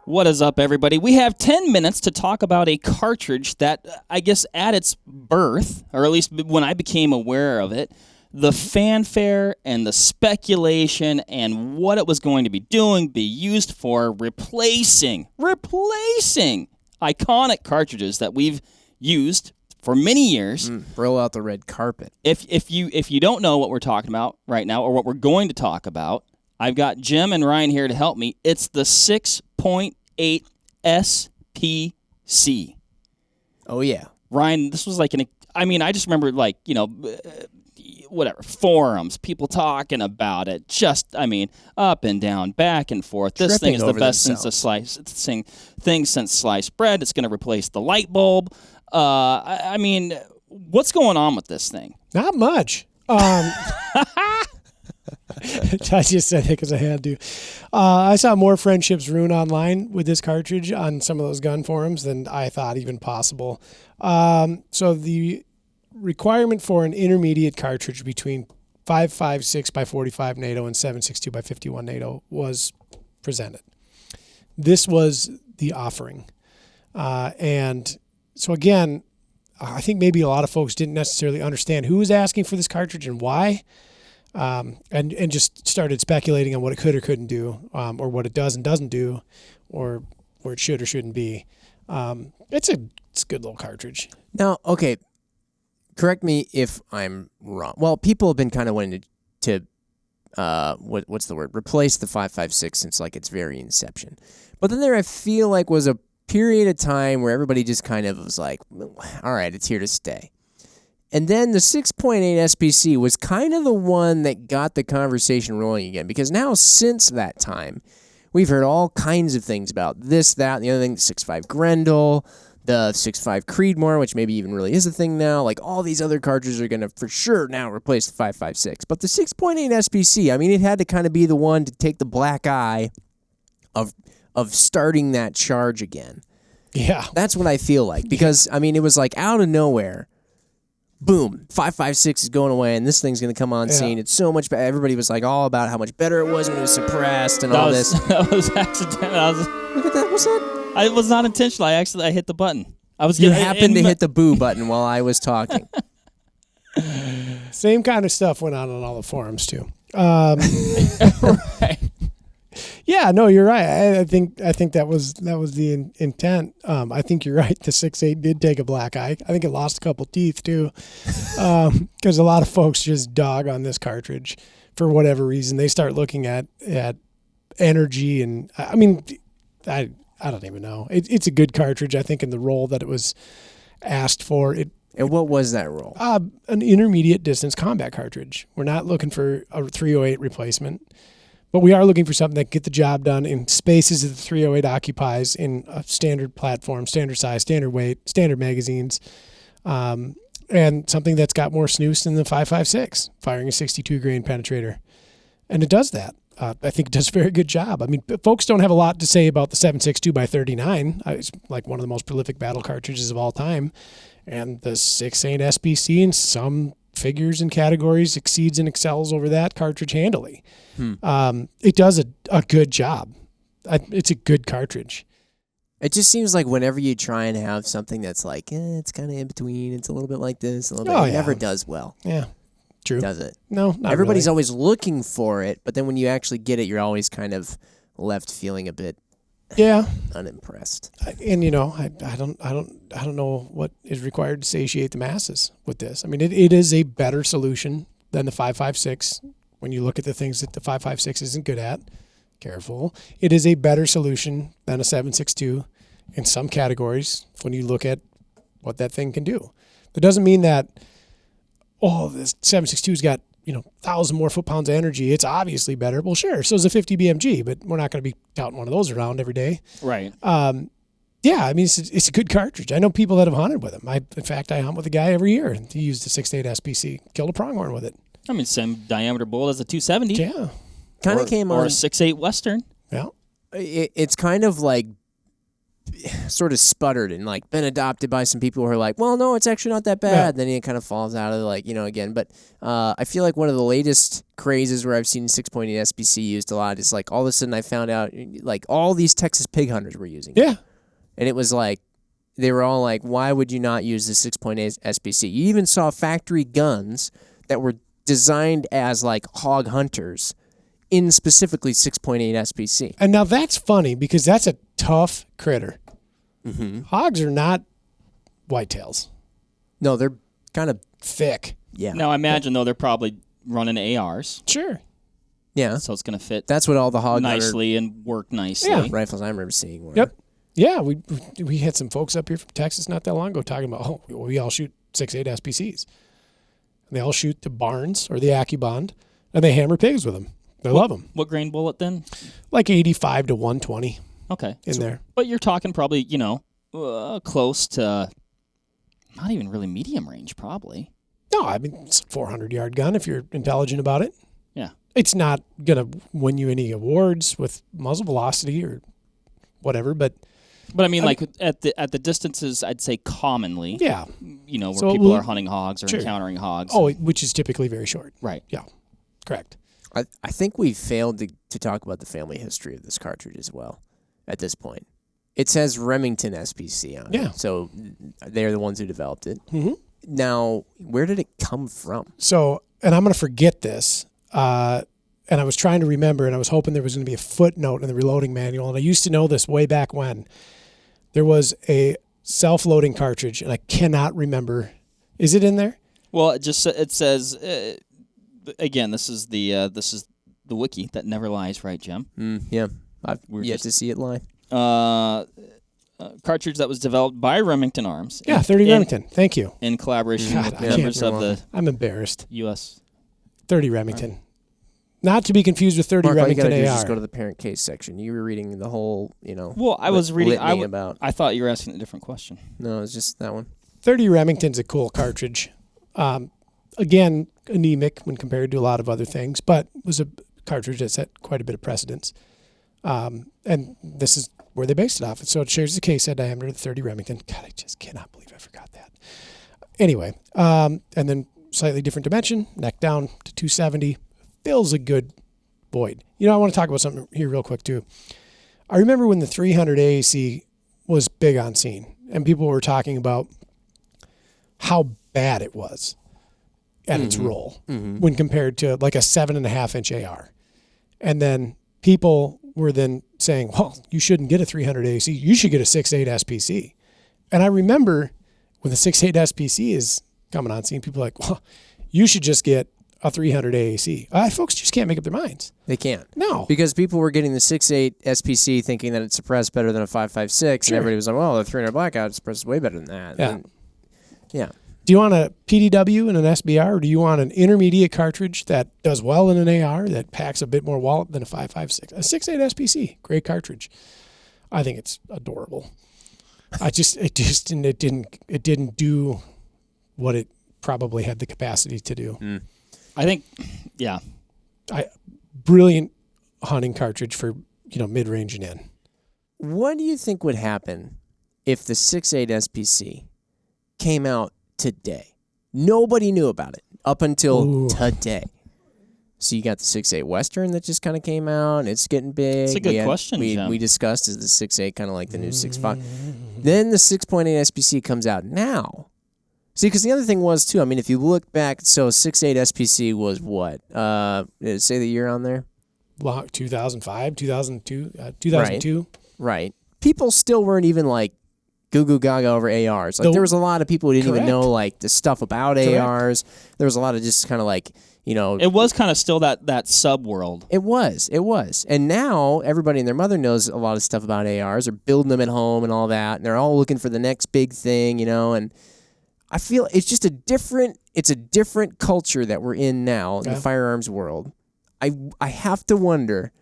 What is up, everybody? We have 10 minutes to talk about a cartridge that, I guess, at its birth, or at least when I became aware of it, the fanfare and the speculation and what it was going to be doing, be used for replacing iconic cartridges that we've used for many years. Roll out the red carpet. If you don't know what we're talking about right now, or what we're going to talk about, I've got Jim and Ryan here to help me. It's the 6.8 SPC. Oh, yeah. Ryan, this was like I just remember, like, whatever, forums, people talking about it, just, up and down, back and forth. This thing is the best since since sliced bread. It's going to replace the light bulb. What's going on with this thing? Not much. I just said it because I had to. I saw more friendships ruin online with this cartridge on some of those gun forums than I thought even possible. So the requirement for an intermediate cartridge between 5.56 by 45 NATO and 7.62 by 51 NATO was presented. This was the offering. And so again, I think maybe a lot of folks didn't necessarily understand who was asking for this cartridge and why. And just started speculating on what it could or couldn't do, or what it does and doesn't do, or where it should or shouldn't be. It's a good little cartridge. Now, okay, correct me if I'm wrong. Well, people have been kind of wanting to what's the word? Replace the 5.56 since like its very inception. But then there, I feel like, was a period of time where everybody just kind of was like, all right, it's here to stay. And then the 6.8 SPC was kind of the one that got the conversation rolling again, because now since that time, we've heard all kinds of things about this, that, and the other thing, the 6.5 Grendel, the 6.5 Creedmoor, which maybe even really is a thing now. Like, all these other cartridges are going to for sure now replace the 5.56. But the 6.8 SPC, it had to kind of be the one to take the black eye of starting that charge again. Yeah. That's what I feel like, because, it was like out of nowhere. Boom, 5.56 is going away, and this thing's going to come on scene. It's so much better. Everybody was like all about how much better it was when it was suppressed and all this. That was accidental. Look at that. What's that? It was not intentional. I hit the button. You happened to hit the boo button while I was talking. Same kind of stuff went on all the forums, too. Right. Yeah, no, you're right. I think that was the intent. I think you're right. The 6.8 did take a black eye. I think it lost a couple teeth too, because a lot of folks just dog on this cartridge for whatever reason. They start looking at energy, and I don't even know. It's a good cartridge, I think, in the role that it was asked for. And what was that role? An intermediate distance combat cartridge. We're not looking for a 308 replacement. But we are looking for something that can get the job done in spaces that the 308 occupies, in a standard platform, standard size, standard weight, standard magazines, and something that's got more snooze than the 5.56, firing a 62 grain penetrator. And it does that. I think it does a very good job. Folks don't have a lot to say about the 7.62 by 39. It's like one of the most prolific battle cartridges of all time. And the 6.8 SPC in some figures and categories exceeds and excels over that cartridge handily. It does a good job. It's a good cartridge. It just seems like whenever you try and have something that's like, it's kind of in between, it's a little bit like this, a little bit, it never does well. Yeah, true. Does it? No, not Everybody's really. always looking for it, but then when you actually get it, you're always kind of left feeling a bit unimpressed. And I don't know what is required to satiate the masses with this. It is a better solution than the 5.56. When you look at the things that the 5.56 isn't good at, careful. It is a better solution than a 7.62 in some categories when you look at what that thing can do. That doesn't mean that, this 7.62's got 1,000 more foot-pounds of energy. It's obviously better. Well, sure, so is a 50 BMG, but we're not going to be touting one of those around every day. Right. It's a good cartridge. I know people that have hunted with them. In fact, I hunt with a guy every year. He used the 6.8 SPC, killed a pronghorn with it. Same diameter bullet as a 270. Yeah. Kind of came on. Or a 6.8 Western. Yeah. It's kind of like sort of sputtered and like been adopted by some people who are like, well, no, it's actually not that bad. Yeah. Then it kind of falls out of like, again. But I feel like one of the latest crazes where I've seen 6.8 SPC used a lot is like all of a sudden I found out like all these Texas pig hunters were using it. Yeah. And it was like, they were all like, why would you not use the 6.8 SPC? You even saw factory guns that were designed as like hog hunters in specifically 6.8 SPC. And now that's funny because that's a tough critter. Mm-hmm. Hogs are not whitetails. No, they're kind of Thick. yeah. Now, I imagine, though, they're probably running ARs, Sure. Yeah, so it's going to fit that's what all the hog hunter nicely and work nicely. Yeah. rifles I remember seeing were. Yep. Yeah, we had some folks up here from Texas not that long ago talking about, we all shoot 6.8 SPCs. And they all shoot the Barnes or the AccuBond, and they hammer pigs with them. They love them. What grain bullet, then? Like 85 to 120 Okay. in there. But you're talking probably, close to not even really medium range, probably. No, I mean, it's a 400-yard gun if you're intelligent about it. Yeah. It's not going to win you any awards with muzzle velocity or whatever, but But I mean, like at the distances, I'd say commonly, yeah. where So people we'll- are hunting hogs or Sure. encountering hogs. Oh, which is typically very short. right. Yeah, correct. I think we've failed to talk about the family history of this cartridge as well at this point. It says Remington SPC on Yeah. it, so they're the ones who developed it. Mm-hmm. Now, where did it come from? So, and I'm going to forget this, and I was trying to remember, and I was hoping there was going to be a footnote in the reloading manual, and I used to know this way back when. There was a self-loading cartridge, and I cannot remember. Is it in there? Well, it says again. This is the wiki that never lies, right, Jim? Yeah, I've We're yet just- to see it live. Cartridge that was developed by Remington Arms. Yeah, 30 Remington. Thank you. in collaboration God, with I can't members of remember. the I'm embarrassed. U.S. 30 Remington. Not to be confused with 30 Mark, all you Remington gotta do is AR. just go to the parent case section. You were reading the whole, Well, I was reading. litany about. I thought you were asking a different question. No, it's just that one. 30 Remington's a cool cartridge. Again, anemic when compared to a lot of other things, but was a cartridge that set quite a bit of precedence. And this is where they based it off. So it shares the case head diameter of the 30 Remington. God, I just cannot believe I forgot that. Anyway, and then slightly different dimension, neck down to 270. Fills a good void. I want to talk about something here real quick too. I remember when the 300 AAC was big on scene, and people were talking about how bad it was at its roll when compared to like a 7.5 inch AR. And then people were then saying, well, you shouldn't get a 300 AAC. You should get a 6.8 SPC. And I remember when the 6.8 SPC is coming on scene, people are like, well, you should just get a 300 AAC. Folks just can't make up their minds. They can't. No. Because people were getting the 6.8 SPC thinking that it suppressed better than a 5.56, Sure. and everybody was like, well, the 300 blackout suppresses way better than that. Yeah. And, yeah. Do you want a PDW and an SBR, or do you want an intermediate cartridge that does well in an AR that packs a bit more wallop than a 5.56? A 6.8 SPC, great cartridge. I think it's adorable. It didn't do what it probably had the capacity to do. I think, yeah. Brilliant hunting cartridge for mid-range and in. What do you think would happen if the 6.8 SPC came out today? Nobody knew about it up until today. So you got the 6.8 Western that just kind of came out, and it's getting big. It's a good question, Jim. We discussed is the 6.8 kind of like the new 6.5. Then the 6.8 SPC comes out now. See, because the other thing was, too, I mean, if you look back, so 6.8 SPC was what? Did it say the year on there? 2005, 2002, 2002. Right. People still weren't even like goo goo gaga over ARs. Like, there was a lot of people who didn't even know like the stuff about ARs. There was a lot of just kind of like, It was kind of still that sub world. It was. And now everybody and their mother knows a lot of stuff about ARs. They're building them at home and all that. And they're all looking for the next big thing, and I feel it's just a different culture that we're in now in the firearms world. I have to wonder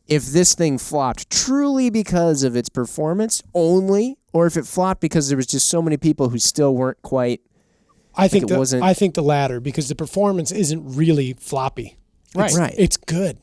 if this thing flopped truly because of its performance only, or if it flopped because there was just so many people who still weren't quite. I think the latter, because the performance isn't really floppy. Right. It's good.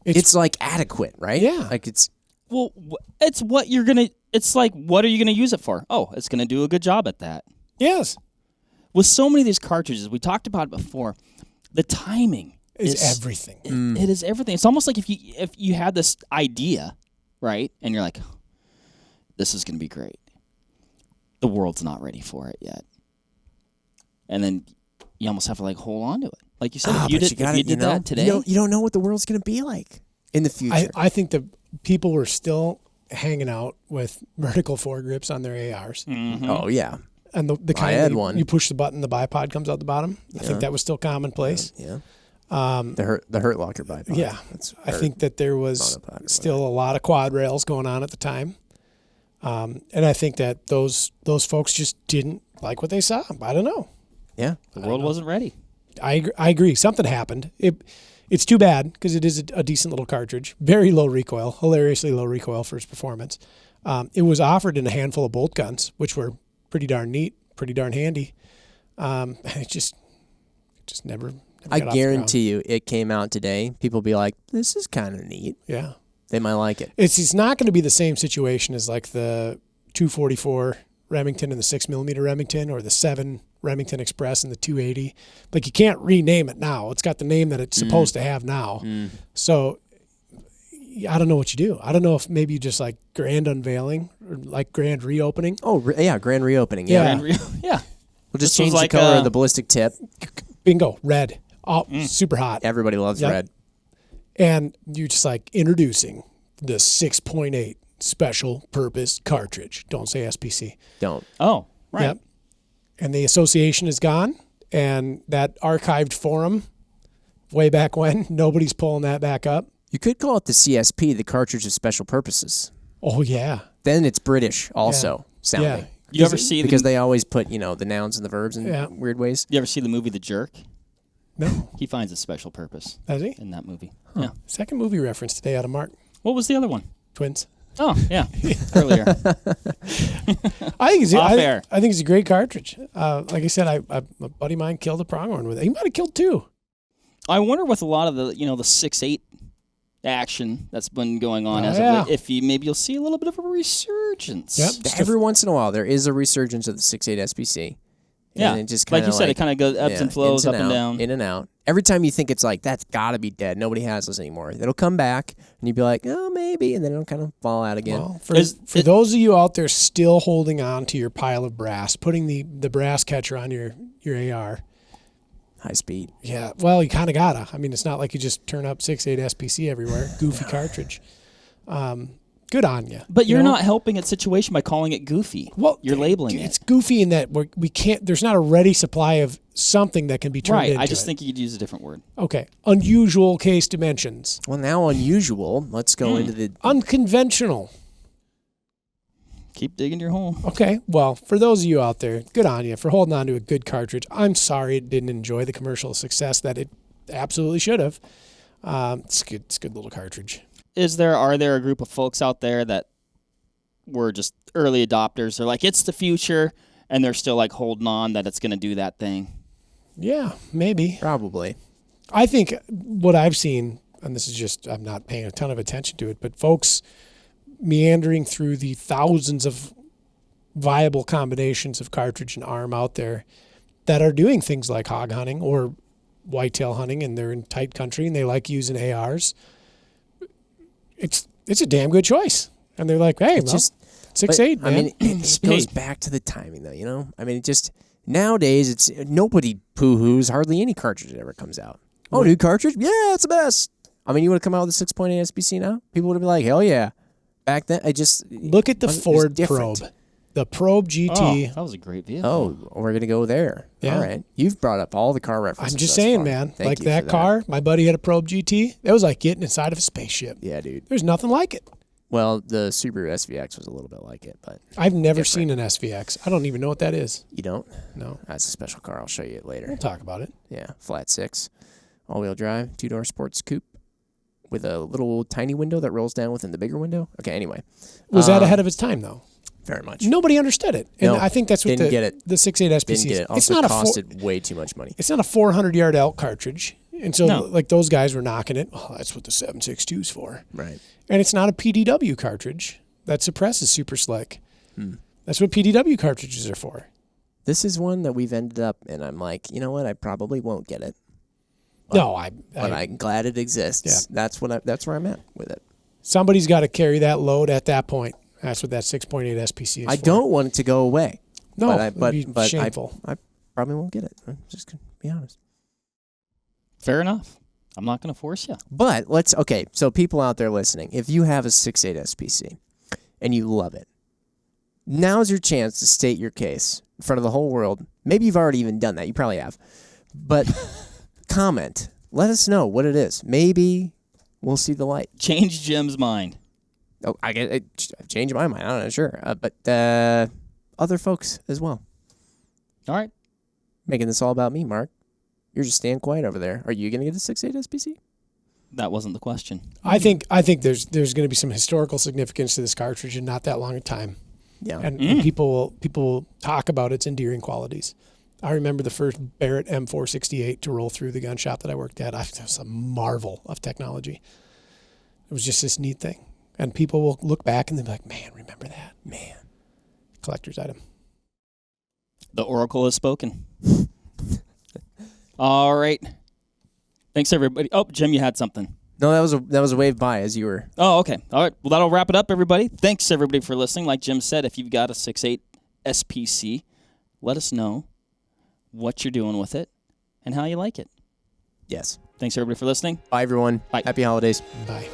It's like adequate, right? Yeah. Like it's. Well, it's what you're gonna. it's like, what are you going to use it for? Oh, it's going to do a good job at that. Yes. With so many of these cartridges, we talked about it before, the timing Is everything. It is everything. It's almost like if you had this idea, right, and you're like, this is going to be great. The world's not ready for it yet. And then you almost have to like hold on to it. Like you said, if you did that today. You don't know what the world's going to be like in the future. I think the people were still hanging out with vertical foregrips on their ARs. Mm-hmm. Oh, yeah. And the kind I had one. You push the button, the bipod comes out the bottom. I think that was still commonplace. Yeah. The hurt locker bipod. Yeah. I think that there was still a lot of quad rails going on at the time. And I think that those folks just didn't like what they saw. I don't know. Yeah. The world wasn't ready. I agree. Something happened. It's too bad because it is a decent little cartridge. Very low recoil, hilariously low recoil for its performance. It was offered in a handful of bolt guns, which were pretty darn neat, pretty darn handy. It just never I guarantee you, it came out today. People be like, "This is kind of neat." Yeah, they might like it. It's not going to be the same situation as like the 244 Remington and the 6mm Remington, or the 7 Remington Express and the 280. Like, you can't rename it now. It's got the name that it's supposed to have now. So I don't know what you do. I don't know if maybe you just like grand unveiling or like grand reopening. Oh, yeah, grand reopening. Yeah. Yeah. We'll just change the color of the ballistic tip. Bingo, red. Oh, super hot. Everybody loves red. And you're just like introducing the 6.8 special purpose cartridge. Don't say SPC. Don't. Oh, right. Yep. And the association is gone, and that archived forum way back when, nobody's pulling that back up. You could call it the CSP, the cartridge of special purposes. Oh, yeah. Then it's British also sounding. Yeah. You ever see because they always put, the nouns and the verbs in weird ways. You ever see the movie The Jerk? No. He finds a special purpose. Does he? In that movie. Huh. Yeah. Second movie reference today out of Mark. What was the other one? Twins. Oh, yeah. Earlier. I think it's a great cartridge. Like I said, a buddy of mine killed a pronghorn with it. He might have killed 2. I wonder with a lot of the, the 6.8 action that's been going on as of late, if maybe you'll see a little bit of a resurgence. Yep. Every once in a while, there is a resurgence of the 6.8 SPC. Yeah, and it just like you said, it kind of goes ebbs and flows, up and down. In and out. Every time you think it's like, that's got to be dead, nobody has those anymore, it'll come back, and you'll be like, oh, maybe, and then it'll kind of fall out again. Well, for those of you out there still holding on to your pile of brass, putting the brass catcher on your AR. High speed. Yeah, well, you kind of got to. I mean, it's not like you just turn up 6.8 SPC everywhere. Goofy cartridge. Good on you. But you're not helping a situation by calling it goofy. Well, you're labeling it. It's goofy in that we can't. There's not a ready supply of something that can be turned into I just it. think you'd use a different word. Okay. Unusual case dimensions. Well, now unusual. Let's go into the unconventional. Keep digging your hole. Okay. Well, for those of you out there, good on you for holding on to a good cartridge. I'm sorry it didn't enjoy the commercial success that it absolutely should have. It's good. It's a good little cartridge. Are there a group of folks out there that were just early adopters? They're like, it's the future, and they're still like holding on that it's going to do that thing. Yeah, maybe. Probably. I think what I've seen, and this is just, I'm not paying a ton of attention to it, but folks meandering through the thousands of viable combinations of cartridge and arm out there that are doing things like hog hunting or whitetail hunting, and they're in tight country and they like using ARs. It's a damn good choice. And they're like, hey, just 6.8, man. I mean, it goes back to the timing, though, I mean, it just, nowadays, it's nobody poo-hoos hardly any cartridge that ever comes out. Oh, new cartridge? Yeah, it's the best. I mean, you would have come out with a 6.8 SPC now? People would have been like, hell yeah. Back then, look at the Ford Probe. The Probe GT. Oh, that was a great vehicle. Oh, we're going to go there. Yeah. All right. You've brought up all the car references. I'm just saying, man. Like that car, my buddy had a Probe GT. That was like getting inside of a spaceship. Yeah, dude. There's nothing like it. Well, the Subaru SVX was a little bit like it, but I've never seen an SVX. I don't even know what that is. You don't? No. That's a special car. I'll show you it later. We'll talk about it. Yeah, flat 6, all-wheel drive, 2-door sports coupe with a little tiny window that rolls down within the bigger window. Okay, anyway. Was that ahead of its time, though? Very much. Nobody understood it. And no, I think that's what the 6.8 SPC didn't get it. Also costed way too much money. It's not a 400-yard elk cartridge. And so, like, those guys were knocking it. Oh, that's what the 7.62 is for. Right. And it's not a PDW cartridge. that suppresses super slick. That's what PDW cartridges are for. This is one that we've ended up, and I'm like, you know what? I probably won't get it. But, But I'm glad it exists. Yeah. That's where I'm at with it. Somebody's got to carry that load at that point. That's what that 6.8 SPC is I for. don't want it to go away. No, but it'd be shameful. I probably won't get it. I'm just gonna be honest. Fair enough. I'm not going to force you. But so people out there listening, if you have a 6.8 SPC and you love it, now's your chance to state your case in front of the whole world. Maybe you've already even done that. You probably have. But comment. Let us know what it is. Maybe we'll see the light. Change Jim's mind. Oh, I've changed my mind. I don't know, sure. But other folks as well. All right. Making this all about me, Mark. You're just staying quiet over there. Are you going to get a 6.8 SPC? That wasn't the question. I think there's going to be some historical significance to this cartridge in not that long a time. Yeah. And people will talk about its endearing qualities. I remember the first Barrett M468 to roll through the gun shop that I worked at. It was a marvel of technology. It was just this neat thing. And people will look back and they'll be like, man, remember that? Man. Collector's item. The oracle has spoken. All right. Thanks, everybody. Oh, Jim, you had something. No, that was a wave by as you were. Oh, okay. All right. Well, that'll wrap it up, everybody. Thanks, everybody, for listening. Like Jim said, if you've got a 6.8 SPC, let us know what you're doing with it and how you like it. Yes. Thanks, everybody, for listening. Bye, everyone. Bye. Happy holidays. Bye.